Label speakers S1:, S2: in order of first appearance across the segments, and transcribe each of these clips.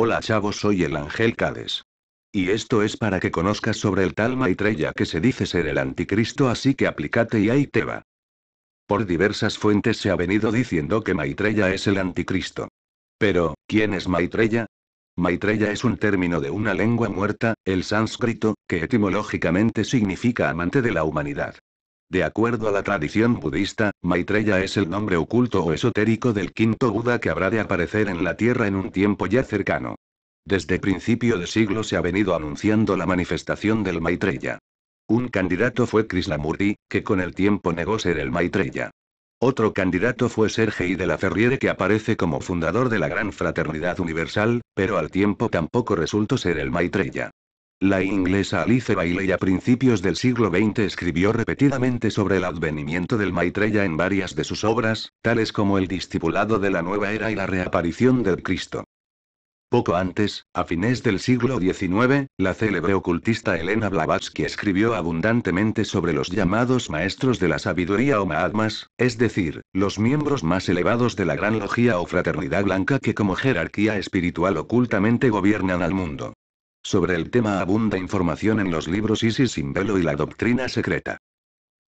S1: Hola chavo, soy el Ángel Cades. Y esto es para que conozcas sobre el tal Maitreya que se dice ser el anticristo, así que aplícate y ahí te va. Por diversas fuentes se ha venido diciendo que Maitreya es el anticristo. Pero, ¿quién es Maitreya? Maitreya es un término de una lengua muerta, el sánscrito, que etimológicamente significa amante de la humanidad. De acuerdo a la tradición budista, Maitreya es el nombre oculto o esotérico del quinto Buda que habrá de aparecer en la Tierra en un tiempo ya cercano. Desde principio de siglo se ha venido anunciando la manifestación del Maitreya. Un candidato fue Krishnamurti, que con el tiempo negó ser el Maitreya. Otro candidato fue Sergei de la Ferriere, que aparece como fundador de la Gran Fraternidad Universal, pero al tiempo tampoco resultó ser el Maitreya. La inglesa Alice Bailey a principios del siglo XX escribió repetidamente sobre el advenimiento del Maitreya en varias de sus obras, tales como El discipulado de la nueva era y la reaparición del Cristo. Poco antes, a fines del siglo XIX, la célebre ocultista Elena Blavatsky escribió abundantemente sobre los llamados maestros de la sabiduría o Mahatmas, es decir, los miembros más elevados de la gran logia o fraternidad blanca que como jerarquía espiritual ocultamente gobiernan al mundo. Sobre el tema abunda información en los libros Isis sin velo y la doctrina secreta.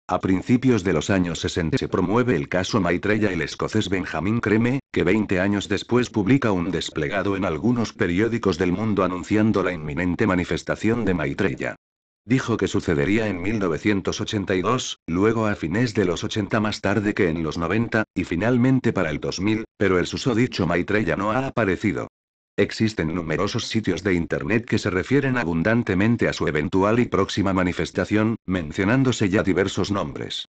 S1: A principios de los años 60 se promueve el caso Maitreya. El escocés Benjamin Creme, que 20 años después publica un desplegado en algunos periódicos del mundo anunciando la inminente manifestación de Maitreya. Dijo que sucedería en 1982, luego a fines de los 80, más tarde que en los 90, y finalmente para el 2000, pero el susodicho Maitreya no ha aparecido. Existen numerosos sitios de Internet que se refieren abundantemente a su eventual y próxima manifestación, mencionándose ya diversos nombres.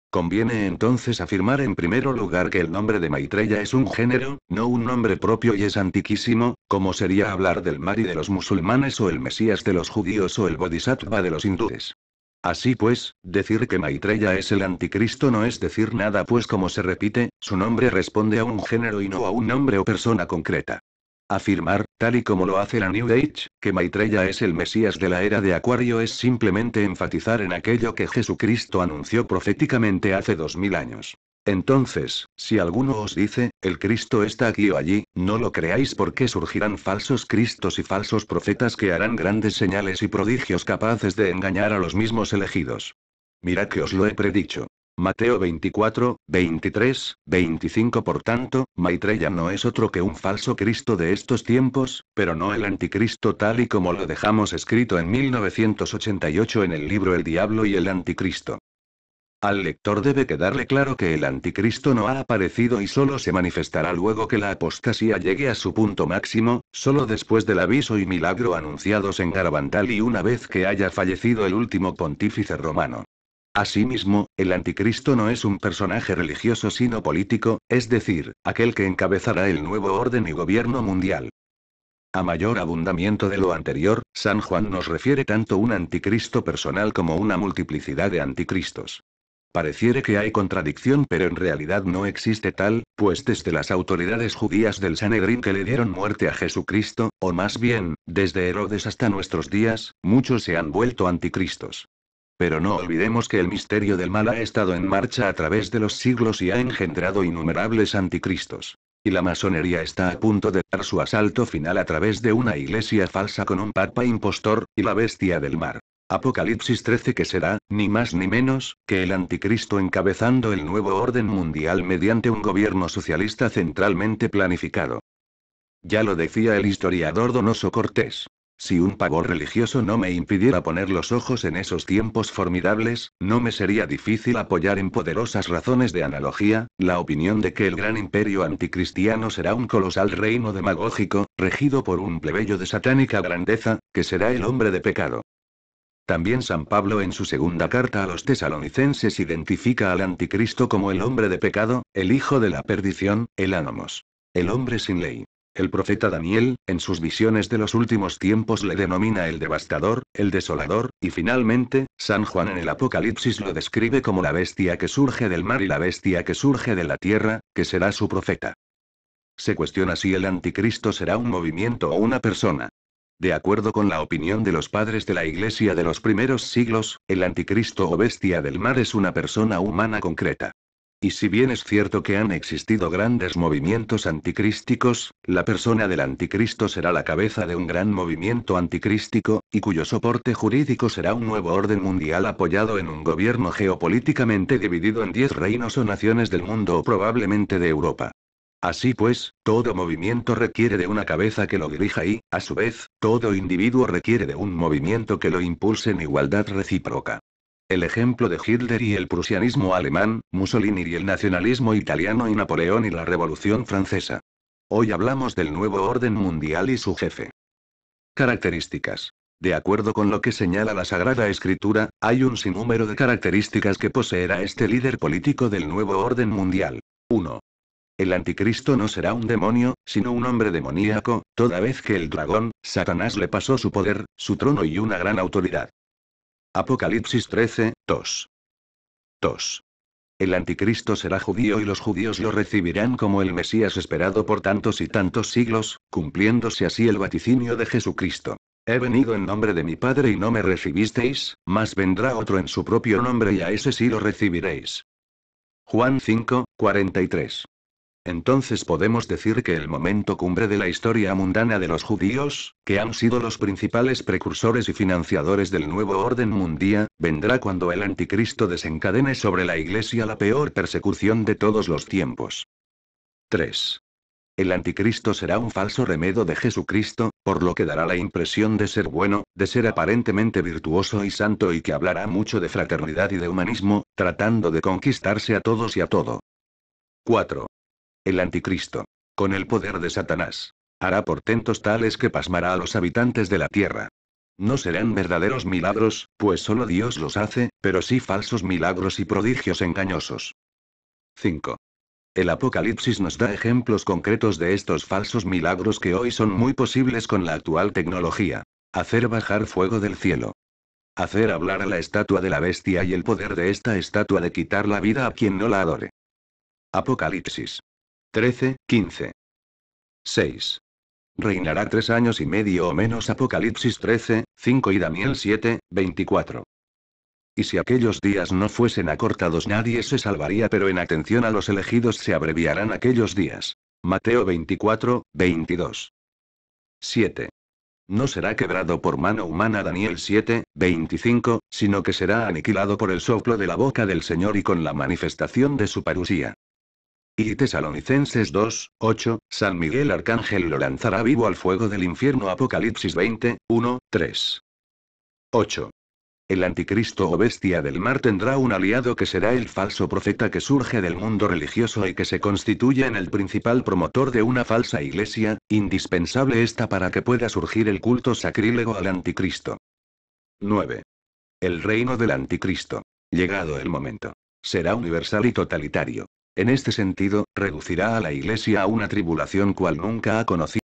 S1: Conviene entonces afirmar en primer lugar que el nombre de Maitreya es un género, no un nombre propio, y es antiquísimo, como sería hablar del Mahdi de los musulmanes o el Mesías de los judíos o el Bodhisattva de los hindúes. Así pues, decir que Maitreya es el anticristo no es decir nada, pues como se repite, su nombre responde a un género y no a un nombre o persona concreta. Afirmar, tal y como lo hace la New Age, que Maitreya es el Mesías de la era de Acuario es simplemente enfatizar en aquello que Jesucristo anunció proféticamente hace 2000 años. Entonces, si alguno os dice, el Cristo está aquí o allí, no lo creáis, porque surgirán falsos cristos y falsos profetas que harán grandes señales y prodigios capaces de engañar a los mismos elegidos. Mirad que os lo he predicho. Mateo 24, 23, 25. Por tanto, Maitreya no es otro que un falso Cristo de estos tiempos, pero no el anticristo tal y como lo dejamos escrito en 1988 en el libro El Diablo y el Anticristo. Al lector debe quedarle claro que el anticristo no ha aparecido y solo se manifestará luego que la apostasía llegue a su punto máximo, solo después del aviso y milagro anunciados en Garabantal y una vez que haya fallecido el último pontífice romano. Asimismo, el anticristo no es un personaje religioso sino político, es decir, aquel que encabezará el nuevo orden y gobierno mundial. A mayor abundamiento de lo anterior, San Juan nos refiere tanto un anticristo personal como una multiplicidad de anticristos. Pareciere que hay contradicción, pero en realidad no existe tal, pues desde las autoridades judías del Sanedrín que le dieron muerte a Jesucristo, o más bien, desde Herodes hasta nuestros días, muchos se han vuelto anticristos. Pero no olvidemos que el misterio del mal ha estado en marcha a través de los siglos y ha engendrado innumerables anticristos. Y la masonería está a punto de dar su asalto final a través de una iglesia falsa con un papa impostor, y la bestia del mar. Apocalipsis 13, que será, ni más ni menos, que el anticristo encabezando el nuevo orden mundial mediante un gobierno socialista centralmente planificado. Ya lo decía el historiador Donoso Cortés. Si un pavor religioso no me impidiera poner los ojos en esos tiempos formidables, no me sería difícil apoyar en poderosas razones de analogía, la opinión de que el gran imperio anticristiano será un colosal reino demagógico, regido por un plebeyo de satánica grandeza, que será el hombre de pecado. También San Pablo en su segunda carta a los tesalonicenses identifica al anticristo como el hombre de pecado, el hijo de la perdición, el Anomos. El hombre sin ley. El profeta Daniel, en sus visiones de los últimos tiempos, le denomina el devastador, el desolador, y finalmente, San Juan en el Apocalipsis lo describe como la bestia que surge del mar y la bestia que surge de la tierra, que será su profeta. Se cuestiona si el anticristo será un movimiento o una persona. De acuerdo con la opinión de los padres de la Iglesia de los primeros siglos, el anticristo o bestia del mar es una persona humana concreta. Y si bien es cierto que han existido grandes movimientos anticrísticos, la persona del anticristo será la cabeza de un gran movimiento anticrístico, y cuyo soporte jurídico será un nuevo orden mundial apoyado en un gobierno geopolíticamente dividido en 10 reinos o naciones del mundo o probablemente de Europa. Así pues, todo movimiento requiere de una cabeza que lo dirija y, a su vez, todo individuo requiere de un movimiento que lo impulse en igualdad recíproca. El ejemplo de Hitler y el prusianismo alemán, Mussolini y el nacionalismo italiano y Napoleón y la Revolución Francesa. Hoy hablamos del nuevo orden mundial y su jefe. Características. De acuerdo con lo que señala la Sagrada Escritura, hay un sinnúmero de características que poseerá este líder político del nuevo orden mundial. 1. El anticristo no será un demonio, sino un hombre demoníaco, toda vez que el dragón, Satanás le pasó su poder, su trono y una gran autoridad. Apocalipsis 13, 2. 2. El anticristo será judío y los judíos lo recibirán como el Mesías esperado por tantos y tantos siglos, cumpliéndose así el vaticinio de Jesucristo. He venido en nombre de mi Padre y no me recibisteis, mas vendrá otro en su propio nombre y a ese sí lo recibiréis. Juan 5, 43. Entonces podemos decir que el momento cumbre de la historia mundana de los judíos, que han sido los principales precursores y financiadores del nuevo orden mundial, vendrá cuando el anticristo desencadene sobre la Iglesia la peor persecución de todos los tiempos. 3. El anticristo será un falso remedo de Jesucristo, por lo que dará la impresión de ser bueno, de ser aparentemente virtuoso y santo y que hablará mucho de fraternidad y de humanismo, tratando de conquistarse a todos y a todo. 4. El anticristo, con el poder de Satanás, hará portentos tales que pasmará a los habitantes de la tierra. No serán verdaderos milagros, pues solo Dios los hace, pero sí falsos milagros y prodigios engañosos. 5. El Apocalipsis nos da ejemplos concretos de estos falsos milagros que hoy son muy posibles con la actual tecnología. Hacer bajar fuego del cielo. Hacer hablar a la estatua de la bestia y el poder de esta estatua de quitar la vida a quien no la adore. Apocalipsis 13, 15. 6. Reinará 3 años y medio o menos. Apocalipsis 13, 5 y Daniel 7, 24. Y si aquellos días no fuesen acortados nadie se salvaría, pero en atención a los elegidos se abreviarán aquellos días. Mateo 24, 22. 7. No será quebrado por mano humana. Daniel 7, 25, sino que será aniquilado por el soplo de la boca del Señor y con la manifestación de su parusía. Y Tesalonicenses 2, 8, San Miguel Arcángel lo lanzará vivo al fuego del infierno. Apocalipsis 20, 1, 3. 8. El anticristo o bestia del mar tendrá un aliado que será el falso profeta que surge del mundo religioso y que se constituye en el principal promotor de una falsa iglesia, indispensable esta para que pueda surgir el culto sacrílego al anticristo. 9. El reino del anticristo, llegado el momento, será universal y totalitario. En este sentido, reducirá a la Iglesia a una tribulación cual nunca ha conocido.